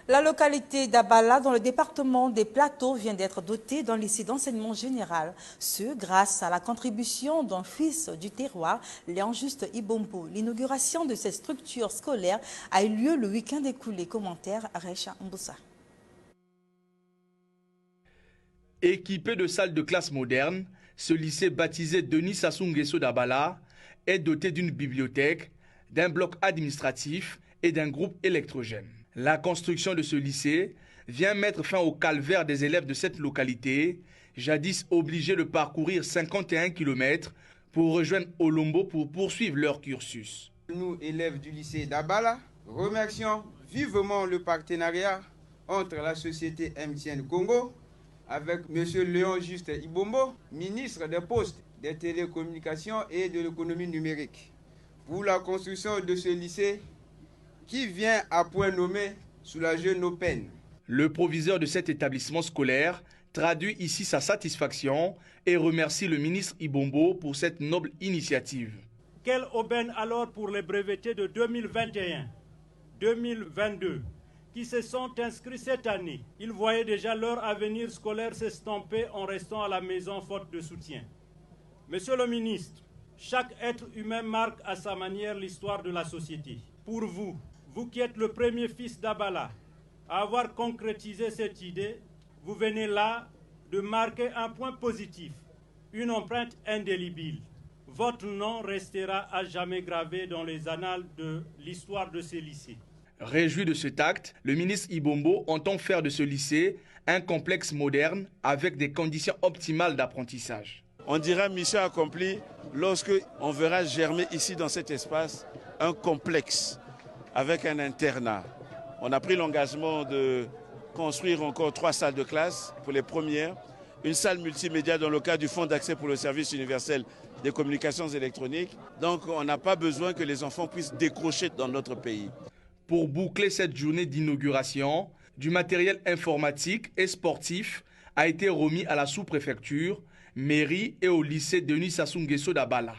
La localité d'Abala, dans le département des Plateaux, vient d'être dotée d'un lycée d'enseignement général. Ce, grâce à la contribution d'un fils du terroir, Léon Juste Ibombo. L'inauguration de cette structure scolaire a eu lieu le week-end écoulé. Commentaire Recha Mboussa. Équipé de salles de classe modernes, ce lycée baptisé Denis Sassou Nguesso d'Abala est doté d'une bibliothèque, d'un bloc administratif et d'un groupe électrogène. La construction de ce lycée vient mettre fin au calvaire des élèves de cette localité, jadis obligés de parcourir 51 km pour rejoindre Olombo pour poursuivre leur cursus. Nous, élèves du lycée d'Abala, remercions vivement le partenariat entre la société MTN Congo avec M. Léon Juste Ibombo, ministre des Postes, des Télécommunications et de l'économie numérique, pour la construction de ce lycée qui vient à point nommé soulager nos peines. Le proviseur de cet établissement scolaire traduit ici sa satisfaction et remercie le ministre Ibombo pour cette noble initiative. Quelle aubaine alors pour les brevetés de 2021-2022 qui se sont inscrits cette année. Ils voyaient déjà leur avenir scolaire s'estomper en restant à la maison faute de soutien. Monsieur le ministre, chaque être humain marque à sa manière l'histoire de la société. Pour vous, vous qui êtes le premier fils d'Abala à avoir concrétisé cette idée, vous venez là de marquer un point positif, une empreinte indélébile. Votre nom restera à jamais gravé dans les annales de l'histoire de ces lycées. Réjoui de cet acte, le ministre Ibombo entend faire de ce lycée un complexe moderne avec des conditions optimales d'apprentissage. On dira mission accomplie lorsque on verra germer ici dans cet espace un complexe avec un internat. On a pris l'engagement de construire encore 3 salles de classe pour les premières, une salle multimédia dans le cadre du Fonds d'accès pour le service universel des communications électroniques. Donc on n'a pas besoin que les enfants puissent décrocher dans notre pays. Pour boucler cette journée d'inauguration, du matériel informatique et sportif a été remis à la sous-préfecture, mairie et au lycée Denis Sassou Nguesso d'Abala.